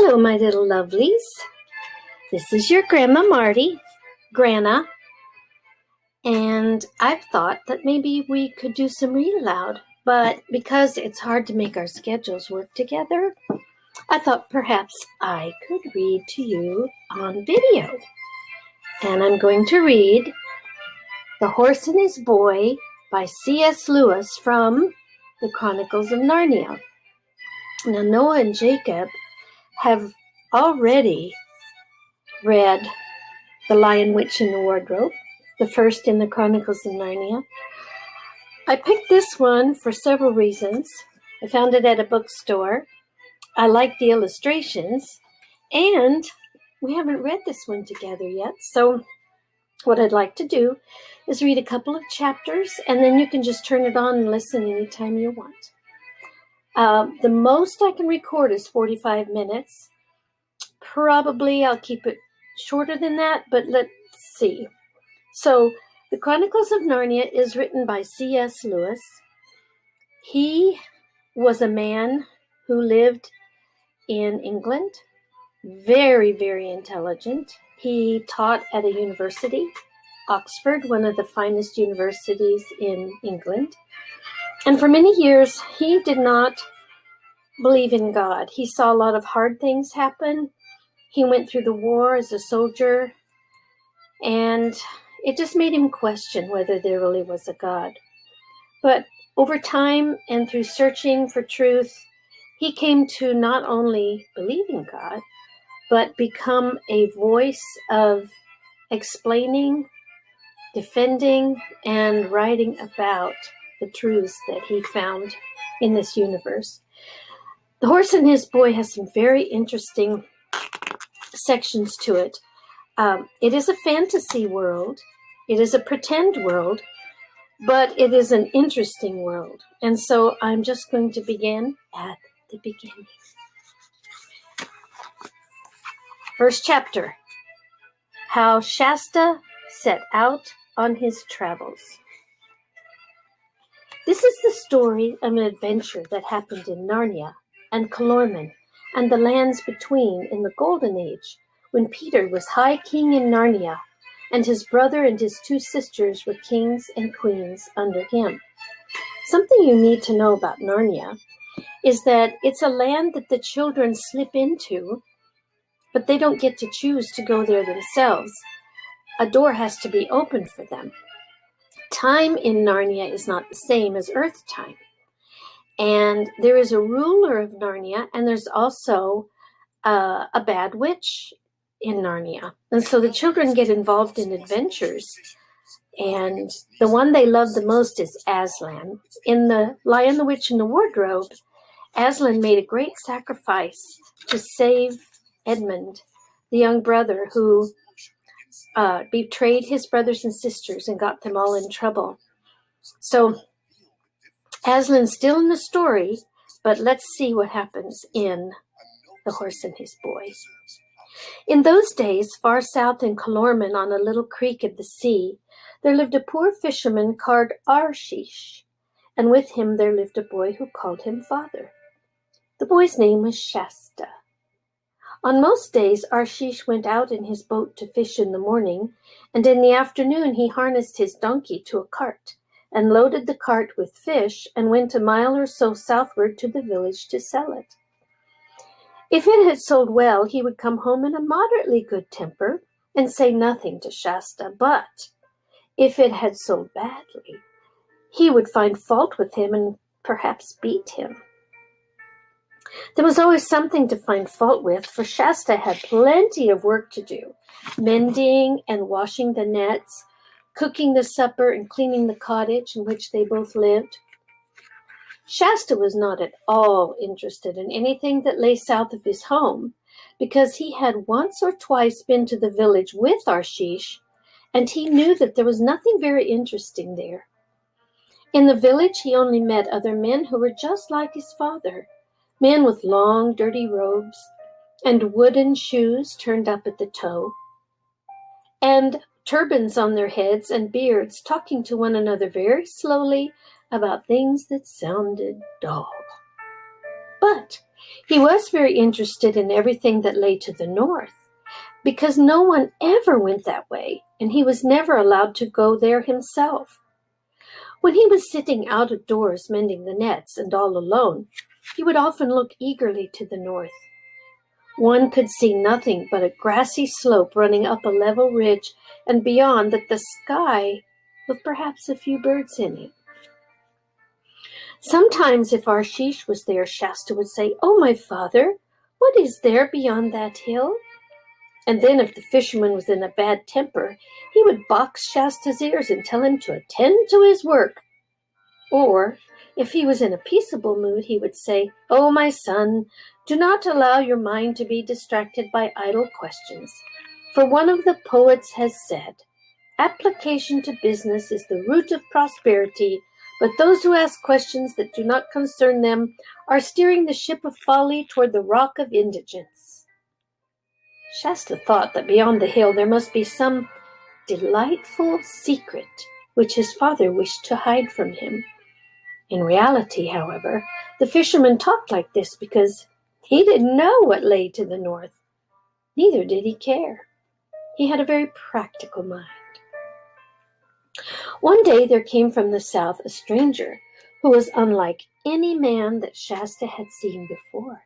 Hello, my little lovelies. This is your Grandma Marty, Grana, and I've thought that maybe we could do some read aloud, but because it's hard to make our schedules work together, I thought perhaps I could read to you on video. And I'm going to read The Horse and His Boy by C.S. Lewis from the Chronicles of Narnia. Now, Noah and Jacob have already read The Lion, Witch, and the Wardrobe, the first in the Chronicles of Narnia. I picked this one for several reasons. I found it at a bookstore. I like the illustrations, and we haven't read this one together yet. So what I'd like to do is read a couple of chapters, and then you can just turn it on and listen anytime you want. The most I can record is 45 minutes. Probably I'll keep it shorter than that, but let's see. So, The Chronicles of Narnia is written by C.S. Lewis. He was a man who lived in England, very, very intelligent. He taught at a university, Oxford, one of the finest universities in England. And for many years, he did not believe in God. He saw a lot of hard things happen. He went through the war as a soldier, and it just made him question whether there really was a God. But over time and through searching for truth, he came to not only believe in God, but become a voice of explaining, defending, and writing about the truths that he found in this universe. The Horse and His Boy has some very interesting sections to it. It is a fantasy world. It is a pretend world, but it is an interesting world. And so I'm just going to begin at the beginning. First chapter, How Shasta Set Out on His Travels. This is the story of an adventure that happened in Narnia and Calormenes and the lands between in the Golden Age, when Peter was High King in Narnia, and his brother and his two sisters were kings and queens under him. Something you need to know about Narnia is that it's a land that the children slip into, but they don't get to choose to go there themselves. A door has to be opened for them. Time in Narnia is not the same as Earth time. And there is a ruler of Narnia, and there's also a bad witch in Narnia. And so the children get involved in adventures. And the one they love the most is Aslan. In The Lion, the Witch, and the Wardrobe, Aslan made a great sacrifice to save Edmund, the young brother who betrayed his brothers and sisters and got them all in trouble. So Aslan's still in the story, but let's see what happens in The Horse and His Boy. In those days, far south in Calormenes, on a little creek of the sea, there lived a poor fisherman called Arshish, and with him there lived a boy who called him father. The boy's name was Shasta. On most days, Arshish went out in his boat to fish in the morning, and in the afternoon he harnessed his donkey to a cart, and loaded the cart with fish, and went a mile or so southward to the village to sell it. If it had sold well, he would come home in a moderately good temper and say nothing to Shasta, but if it had sold badly, he would find fault with him and perhaps beat him. There was always something to find fault with, for Shasta had plenty of work to do, mending and washing the nets, cooking the supper, and cleaning the cottage in which they both lived. Shasta was not at all interested in anything that lay south of his home, because he had once or twice been to the village with Arshish, and he knew that there was nothing very interesting there. In the village, he only met other men who were just like his father, men with long, dirty robes and wooden shoes turned up at the toe, and turbans on their heads and beards, talking to one another very slowly about things that sounded dull. But He was very interested in everything that lay to the north, because no one ever went that way, and he was never allowed to go there himself. When he was sitting out of doors mending the nets and all alone, he would often look eagerly to the north. One could see nothing but a grassy slope running up a level ridge, and beyond that the sky with perhaps a few birds in it. Sometimes if Arshish was there, Shasta would say, "Oh, my father, what is there beyond that hill?" And then if the fisherman was in a bad temper, he would box Shasta's ears and tell him to attend to his work. Or, if he was in a peaceable mood, he would say, "Oh, my son, do not allow your mind to be distracted by idle questions. For one of the poets has said, 'Application to business is the root of prosperity, but those who ask questions that do not concern them are steering the ship of folly toward the rock of indigence.'" Shasta thought that beyond the hill there must be some delightful secret which his father wished to hide from him. In reality, however, the fisherman talked like this because he didn't know what lay to the north. Neither did he care. He had a very practical mind. One day there came from the south a stranger who was unlike any man that Shasta had seen before.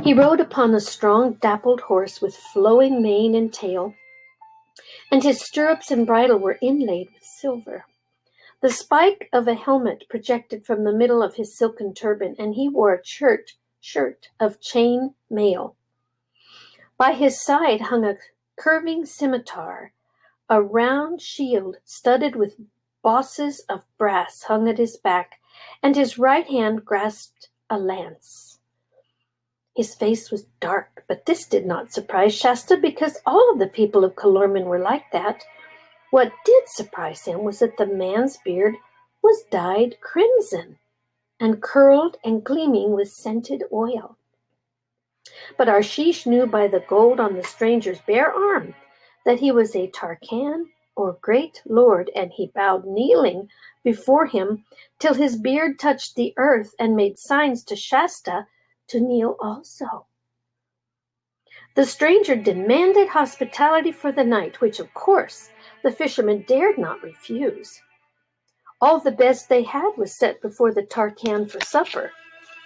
He rode upon a strong, dappled horse with flowing mane and tail, and his stirrups and bridle were inlaid with silver. The spike of a helmet projected from the middle of his silken turban, and he wore a shirt of chain mail. By his side hung a curving scimitar. A round shield studded with bosses of brass hung at his back, and his right hand grasped a lance. His face was dark, but this did not surprise Shasta because all of the people of Calormenes were like that. What did surprise him was that the man's beard was dyed crimson and curled and gleaming with scented oil. But Arshish knew by the gold on the stranger's bare arm that he was a Tarkan or great lord, and he bowed kneeling before him till his beard touched the earth and made signs to Shasta to kneel also. The stranger demanded hospitality for the night, which of course the fisherman dared not refuse. All the best they had was set before the Tarkan for supper,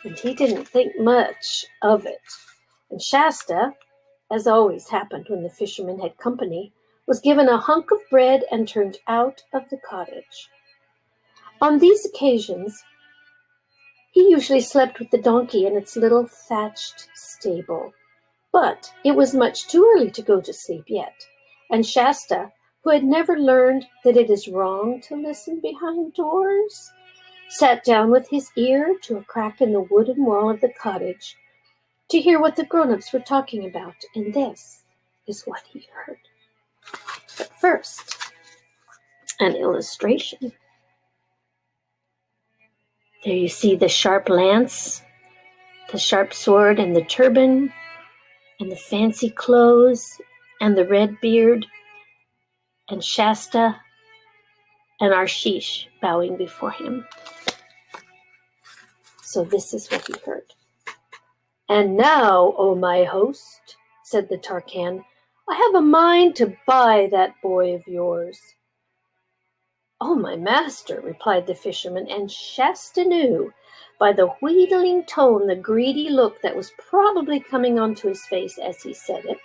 and he didn't think much of it. And Shasta, as always happened when the fisherman had company, was given a hunk of bread and turned out of the cottage. On these occasions, he usually slept with the donkey in its little thatched stable. But it was much too early to go to sleep yet, and Shasta, who had never learned that it is wrong to listen behind doors, sat down with his ear to a crack in the wooden wall of the cottage to hear what the grown-ups were talking about, and this is what he heard. But first, an illustration. There you see the sharp lance, the sharp sword, and the turban, and the fancy clothes, and the red beard, and Shasta and Arshish bowing before him. So this is what he heard. "And now, O my host," said the Tarkan, "I have a mind to buy that boy of yours." "Oh, my master," replied the fisherman, and Shasta knew by the wheedling tone the greedy look that was probably coming onto his face as he said it.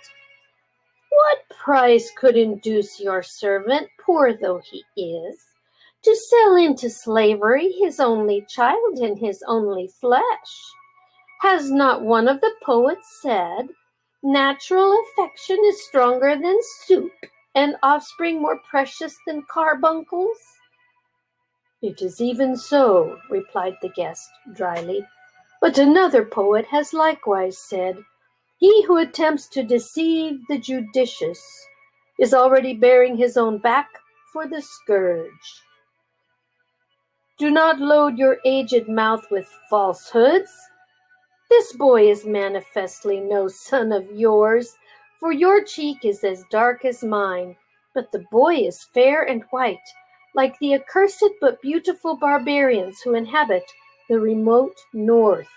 "What price could induce your servant, poor though he is, to sell into slavery his only child and his only flesh? Has not one of the poets said, 'Natural affection is stronger than soup, and offspring more precious than carbuncles'?" "It is even so," replied the guest dryly, "but another poet has likewise said, 'He who attempts to deceive the judicious is already bearing his own back for the scourge.' Do not load your aged mouth with falsehoods. This boy is manifestly no son of yours, for your cheek is as dark as mine, but the boy is fair and white, like the accursed but beautiful barbarians who inhabit the remote north.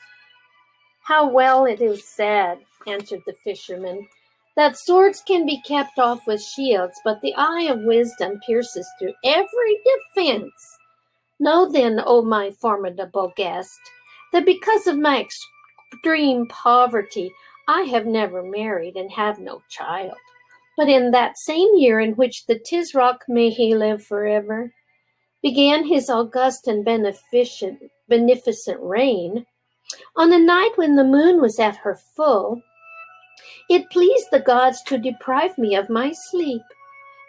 How well it is said, answered the fisherman, that swords can be kept off with shields, but the eye of wisdom pierces through every defense. Know then, O my formidable guest, that because of my extreme poverty, I have never married and have no child. But in that same year in which the Tisroc, may he live forever, began his august and beneficent reign, on a night when the moon was at her full, it pleased the gods to deprive me of my sleep.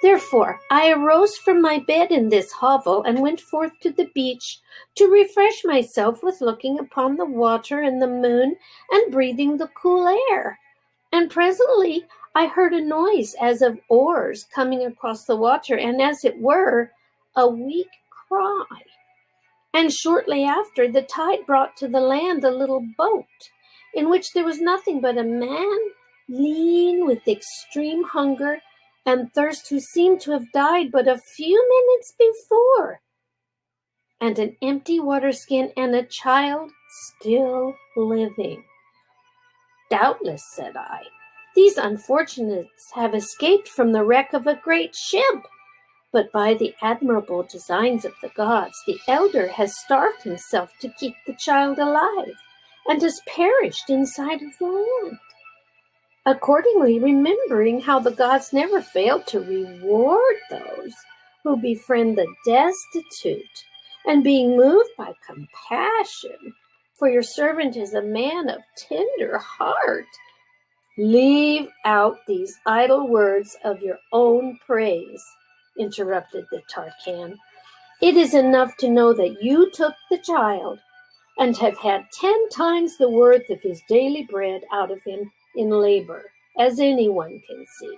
Therefore, I arose from my bed in this hovel and went forth to the beach to refresh myself with looking upon the water and the moon and breathing the cool air. And presently I heard a noise as of oars coming across the water, and as it were, a weak cry. And shortly after, the tide brought to the land a little boat, in which there was nothing but a man, lean with extreme hunger and thirst, who seemed to have died but a few minutes before, and an empty waterskin and a child still living. Doubtless, said I, these unfortunates have escaped from the wreck of a great ship. But by the admirable designs of the gods, the elder has starved himself to keep the child alive, and has perished inside of the land. Accordingly, remembering how the gods never fail to reward those who befriend the destitute, and being moved by compassion, for your servant is a man of tender heart, leave out these idle words of your own praise, interrupted the Tarkan. It is enough to know that you took the child and have had 10 times the worth of his daily bread out of him in labor, as anyone can see.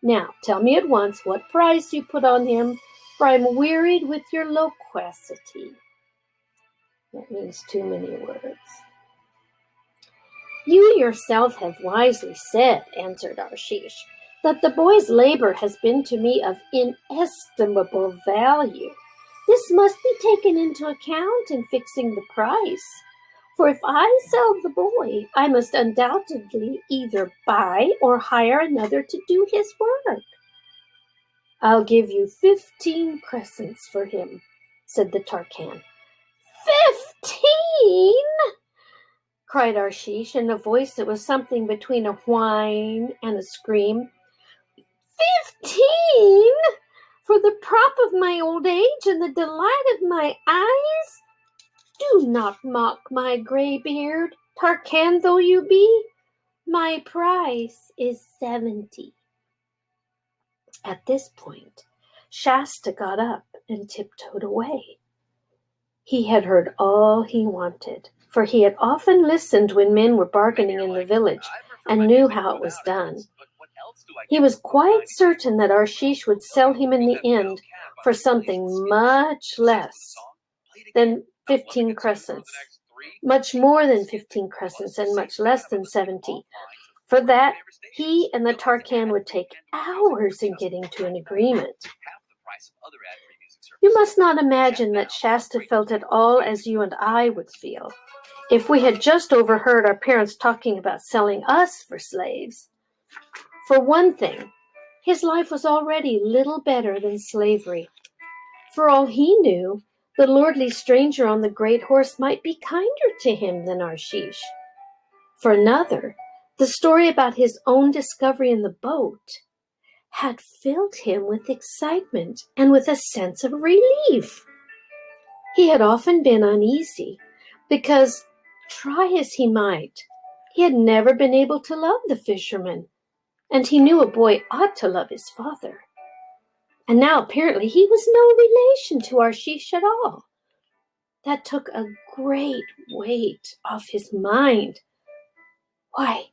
Now, tell me at once what price you put on him, for I am wearied with your loquacity. That means too many words. You yourself have wisely said, answered Arshish, that the boy's labor has been to me of inestimable value. This must be taken into account in fixing the price. For if I sell the boy, I must undoubtedly either buy or hire another to do his work. I'll give you 15 crescents for him, said the Tarkan. 15? cried Arshish in a voice that was something between a whine and a scream. 15? For the prop of my old age and the delight of my eyes? Do not mock my gray beard, Tarkan though you be. My price is 70. At this point, Shasta got up and tiptoed away. He had heard all he wanted, for he had often listened when men were bargaining in the village and knew how it was done. He was quite certain that Arshish would sell him in the end for something much less than 15 crescents, much more than 15 crescents, and much less than 70. For that, he and the Tarkan would take hours in getting to an agreement. You must not imagine that Shasta felt at all as you and I would feel if we had just overheard our parents talking about selling us for slaves. For one thing, his life was already little better than slavery. For all he knew, the lordly stranger on the great horse might be kinder to him than Arshish. For another, the story about his own discovery in the boat had filled him with excitement and with a sense of relief. He had often been uneasy because, try as he might, he had never been able to love the fisherman, and he knew a boy ought to love his father. And now apparently he was no relation to Arshish at all. That took a great weight off his mind. Why,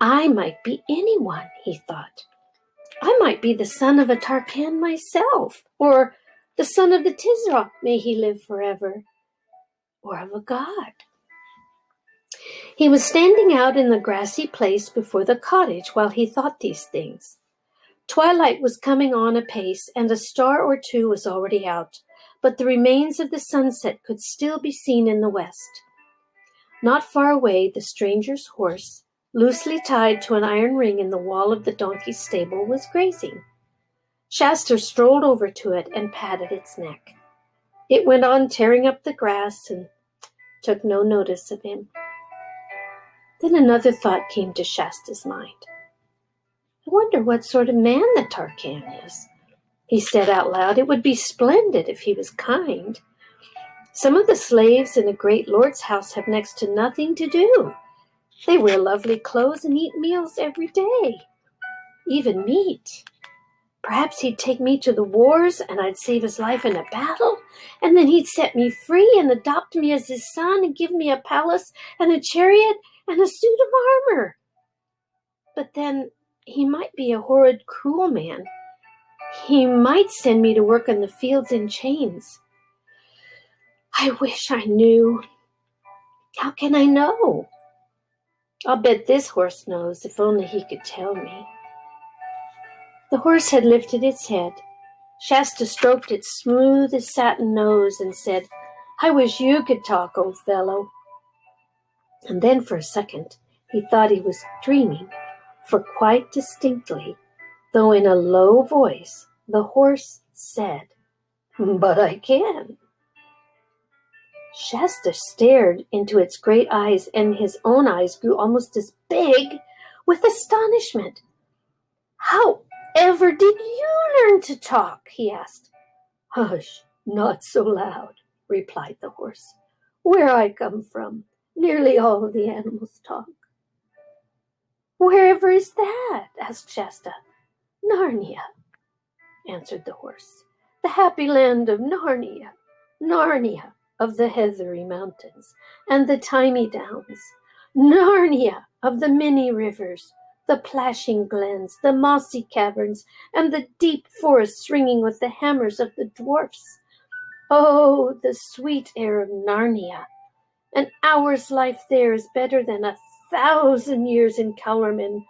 I might be anyone, he thought. I might be the son of a Tarkan myself, or the son of the Tisroc, may he live forever, or of a god. He was standing out in the grassy place before the cottage while he thought these things. Twilight was coming on apace, and a star or two was already out, but the remains of the sunset could still be seen in the west. Not far away, the stranger's horse, loosely tied to an iron ring in the wall of the donkey's stable, was grazing. Shasta strolled over to it and patted its neck. It went on tearing up the grass and took no notice of him. Then another thought came to Shasta's mind. I wonder what sort of man the Tarkan is. He said out loud, it would be splendid if he was kind. Some of the slaves in a great lord's house have next to nothing to do. They wear lovely clothes and eat meals every day, even meat. Perhaps he'd take me to the wars and I'd save his life in a battle, and then he'd set me free and adopt me as his son and give me a palace and a chariot and a suit of armor. But then he might be a horrid, cruel man. He might send me to work in the fields in chains. I wish I knew. How can I know? I'll bet this horse knows, if only he could tell me. The horse had lifted its head. Shasta stroked its smooth as satin nose and said, I wish you could talk, old fellow. And then for a second he thought he was dreaming, for quite distinctly, though in a low voice, the horse said, But I can. Shasta stared into its great eyes, and his own eyes grew almost as big with astonishment. How ever did you learn to talk? He asked. Hush, not so loud, replied the horse. Where I come from, nearly all of the animals talk. Wherever is that? Asked Shasta. Narnia, answered the horse. The happy land of Narnia. Narnia of the heathery mountains and the thymy downs. Narnia of the many rivers, the plashing glens, the mossy caverns, and the deep forests ringing with the hammers of the dwarfs. Oh, the sweet air of Narnia! An hour's life there is better than 1,000 years in Calormenes.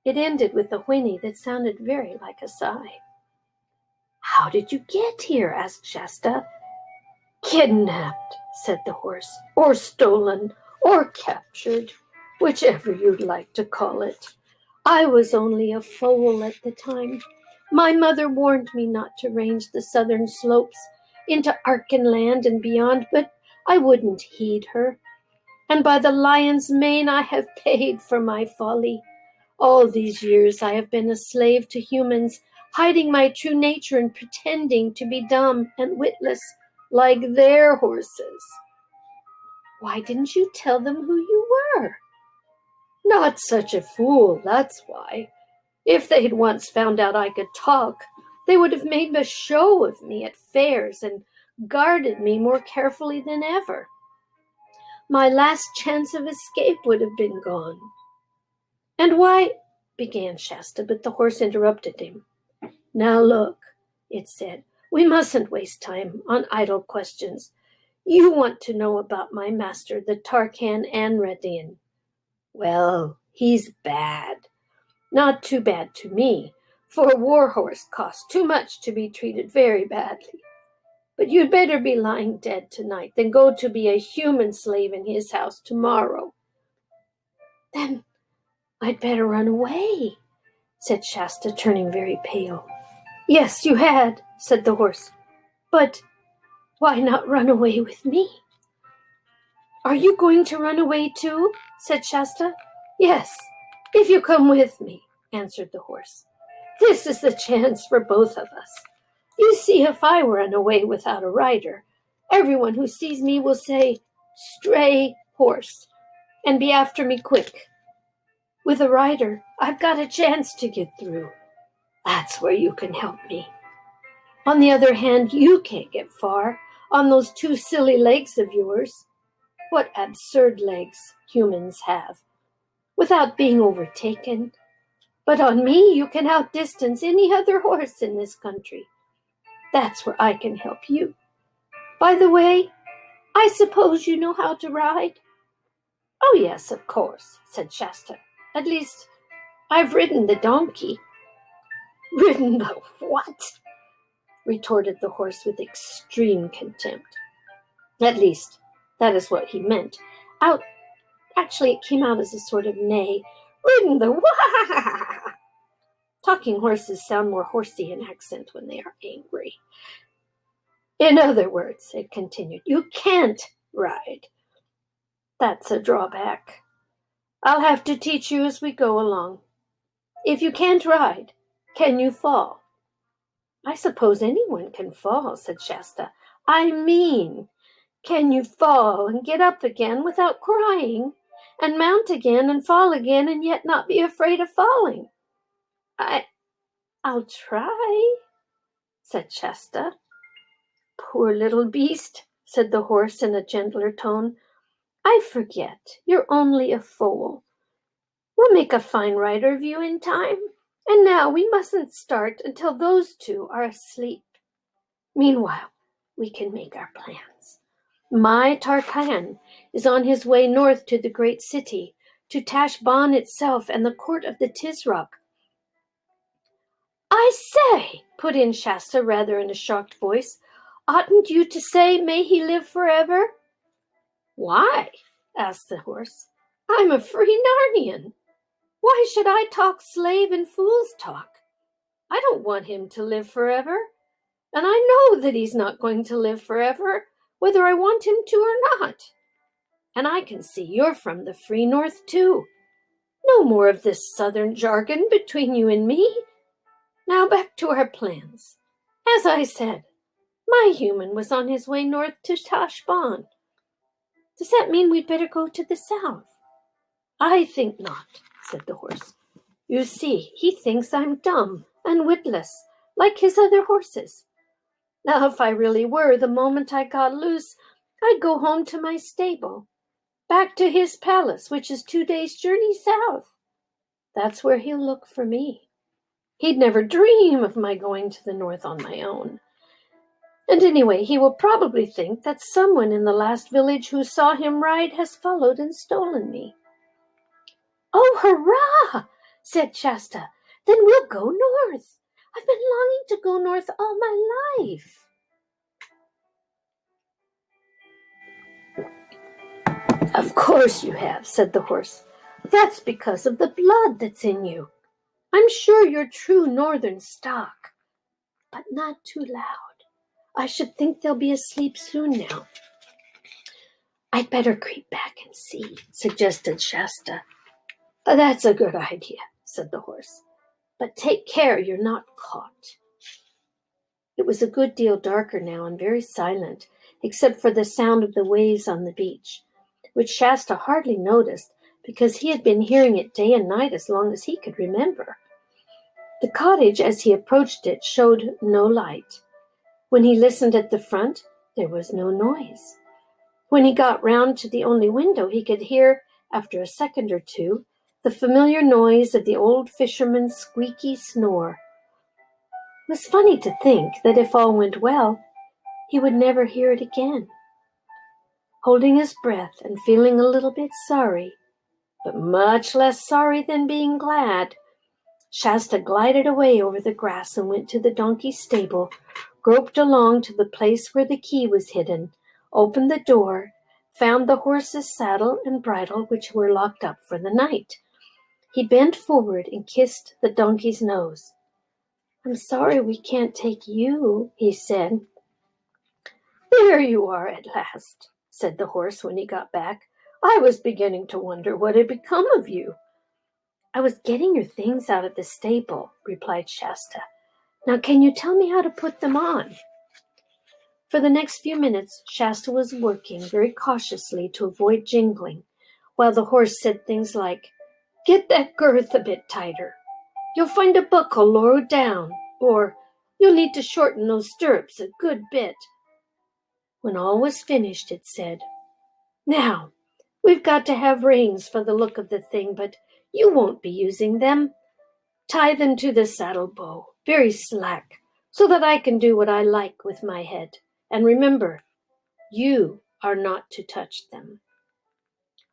It ended with a whinny that sounded very like a sigh. How did you get here? Asked Shasta. Kidnapped, said the horse, or stolen, or captured, whichever you'd like to call it. I was only a foal at the time. My mother warned me not to range the southern slopes into Archenland and beyond, but I wouldn't heed her. And by the lion's mane I have paid for my folly. All these years I have been a slave to humans, hiding my true nature and pretending to be dumb and witless like their horses. Why didn't you tell them who you were? Not such a fool, that's why. If they'd once found out I could talk, they would have made a show of me at fairs and guarded me more carefully than ever. My last chance of escape would have been gone. And why, began Shasta, but the horse interrupted him. Now look, it said, we mustn't waste time on idle questions. You want to know about my master, the Tarkan Anradin. Well, he's bad. Not too bad to me, for a war horse costs too much to be treated very badly. But you'd better be lying dead tonight than go to be a human slave in his house tomorrow. Then I'd better run away, said Shasta, turning very pale. Yes, you had, said the horse. But why not run away with me? Are you going to run away too? Said Shasta. Yes, if you come with me, answered the horse. This is the chance for both of us. You see, if I run away without a rider, everyone who sees me will say, stray horse, and be after me quick. With a rider, I've got a chance to get through. That's where you can help me. On the other hand, you can't get far on those two silly legs of yours. What absurd legs humans have, without being overtaken. But on me, you can outdistance any other horse in this country. That's where I can help you. By the way, I suppose you know how to ride? Oh, yes, of course, said Shasta. At least, I've ridden the donkey. Ridden the what? retorted the horse with extreme contempt. At least, that is what he meant. Out, actually, it came out as a sort of neigh. Ridden the wah! Talking horses sound more horsey in accent when they are angry. In other words, it continued, you can't ride. That's a drawback. I'll have to teach you as we go along. If you can't ride, can you fall? I suppose anyone can fall, said Shasta. I mean, can you fall and get up again without crying, and mount again and fall again and yet not be afraid of falling? I'll try, said Shasta. Poor little beast, said the horse in a gentler tone. I forget, you're only a foal. We'll make a fine rider of you in time. And now we mustn't start until those two are asleep. Meanwhile, we can make our plans. My Tarkan is on his way north to the great city, to Tashbaan itself and the court of the Tizrak. I say, put in Shasta rather in a shocked voice, oughtn't you to say, may he live forever? Why? Asked the horse. I'm a free Narnian. Why should I talk slave and fool's talk? I don't want him to live forever, and I know that he's not going to live forever, whether I want him to or not. And I can see you're from the free north too. No more of this southern jargon between you and me. Now back to our plans. As I said, my human was on his way north to Tashbaan. Does that mean we'd better go to the south? I think not, said the horse. You see, he thinks I'm dumb and witless, like his other horses. Now, if I really were, the moment I got loose, I'd go home to my stable, back to his palace, which is 2 days' journey south. That's where he'll look for me. He'd never dream of my going to the north on my own. And anyway, he will probably think that someone in the last village who saw him ride has followed and stolen me. Oh, hurrah, said Shasta. Then we'll go north. I've been longing to go north all my life. Of course you have, said the horse. That's because of the blood that's in you. I'm sure you're true northern stock, but not too loud. I should think they'll be asleep soon now. I'd better creep back and see, suggested Shasta. That's a good idea, said the horse. But take care you're not caught. It was a good deal darker now and very silent, except for the sound of the waves on the beach, which Shasta hardly noticed because he had been hearing it day and night as long as he could remember. The cottage, as he approached it, showed no light. When he listened at the front, there was no noise. When he got round to the only window, he could hear, after a second or two, the familiar noise of the old fisherman's squeaky snore. It was funny to think that if all went well, he would never hear it again. Holding his breath and feeling a little bit sorry, but much less sorry than being glad, Shasta glided away over the grass and went to the donkey's stable, groped along to the place where the key was hidden, opened the door, found the horse's saddle and bridle, which were locked up for the night. He bent forward and kissed the donkey's nose. I'm sorry we can't take you, he said. There you are at last, said the horse when he got back. I was beginning to wonder what had become of you. I was getting your things out of the stable, replied Shasta. Now can you tell me how to put them on? For the next few minutes, Shasta was working very cautiously to avoid jingling, while the horse said things like, Get that girth a bit tighter. You'll find a buckle lower down, or you'll need to shorten those stirrups a good bit. When all was finished, it said, Now, we've got to have reins for the look of the thing, but you won't be using them. Tie them to the saddle bow, very slack, so that I can do what I like with my head. And remember, you are not to touch them.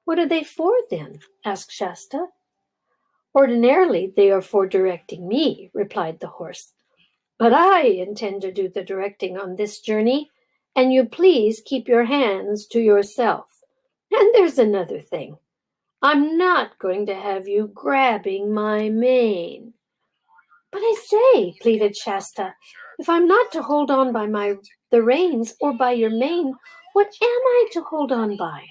What are they for, then? Asked Shasta. Ordinarily, they are for directing me, replied the horse. But I intend to do the directing on this journey, and you please keep your hands to yourself. And there's another thing. I'm not going to have you grabbing my mane." "But I say," pleaded Shasta, "if I'm not to hold on by the reins or by your mane, what am I to hold on by?"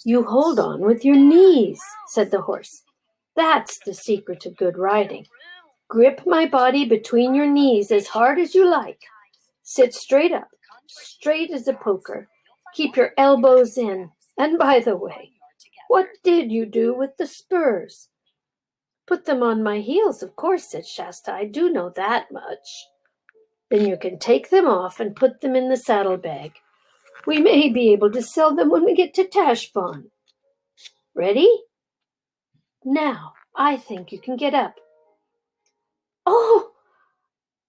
"You hold on with your knees," said the horse. "That's the secret to good riding. Grip my body between your knees as hard as you like. Sit straight up, straight as a poker. Keep your elbows in. And by the way, what did you do with the spurs?" "Put them on my heels, of course," said Shasta. "I do know that much." "Then you can take them off and put them in the saddlebag. We may be able to sell them when we get to Tashbaan. Ready? Now, I think you can get up." "Oh,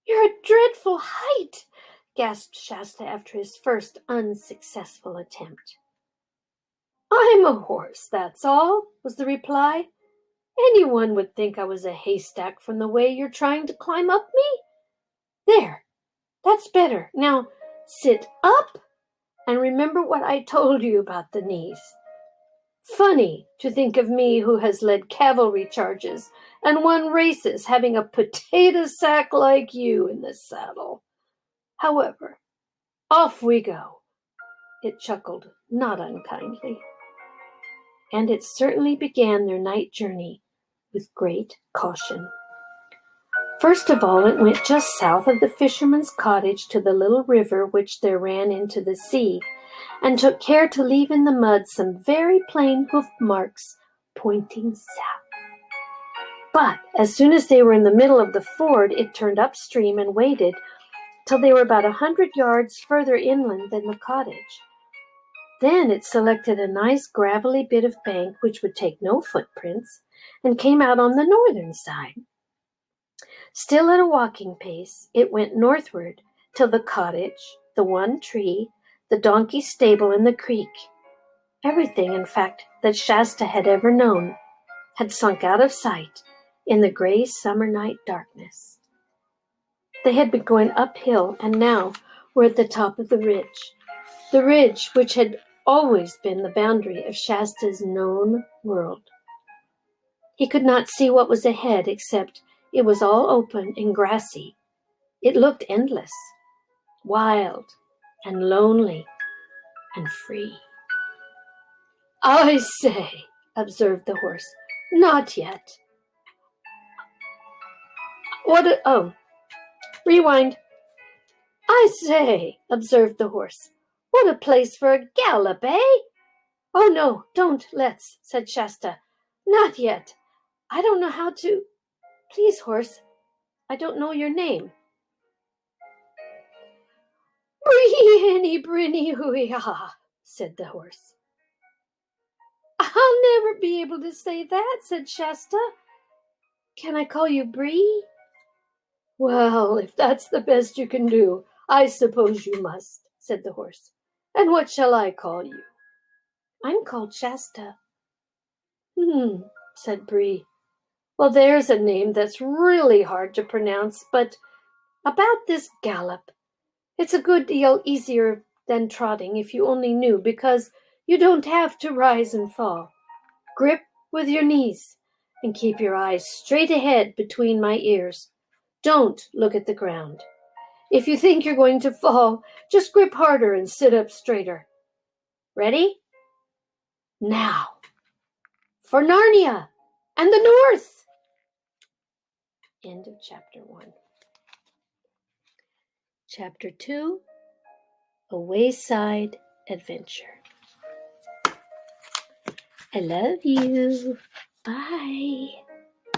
you're a dreadful height," gasped Shasta after his first unsuccessful attempt. "I'm a horse, that's all," was the reply. "Anyone would think I was a haystack from the way you're trying to climb up me. There, that's better. Now sit up and remember what I told you about the knees. Funny to think of me, who has led cavalry charges and won races, having a potato sack like you in the saddle. However, off we go." It chuckled, not unkindly. And it certainly began their night journey with great caution. First of all, it went just south of the fisherman's cottage to the little river which there ran into the sea, and took care to leave in the mud some very plain hoof marks pointing south. But as soon as they were in the middle of the ford, it turned upstream and waited till they were about 100 yards further inland than the cottage. Then it selected a nice gravelly bit of bank which would take no footprints, and came out on the northern side. Still at a walking pace, it went northward till the cottage, the one tree, the donkey stable, and the creek, everything, in fact, that Shasta had ever known, had sunk out of sight in the gray summer night darkness. They had been going uphill, and now were at the top of the ridge which had always been the boundary of Shasta's known world. He could not see what was ahead, except it was all open and grassy. It looked endless, wild and lonely and free. "I say," observed the horse, "not yet. Rewind. "I say," observed the horse, "what a place for a gallop, eh?" "Oh, no, don't let's," said Shasta. "Not yet. I don't know how to. Please, horse, I don't know your name." "Brinny, Brinny, hoo-ha," said the horse. "I'll never be able to say that," said Shasta. "Can I call you Bree?" "Well, if that's the best you can do, I suppose you must," said the horse. "And what shall I call you?" "I'm called Shasta." Said Bree. "Well, there's a name that's really hard to pronounce, but about this gallop, it's a good deal easier than trotting if you only knew, because you don't have to rise and fall. Grip with your knees and keep your eyes straight ahead between my ears. Don't look at the ground. If you think you're going to fall, just grip harder and sit up straighter. Ready? Now, for Narnia and the North." End of chapter 1. Chapter 2, A Wayside Adventure. I love you. Bye.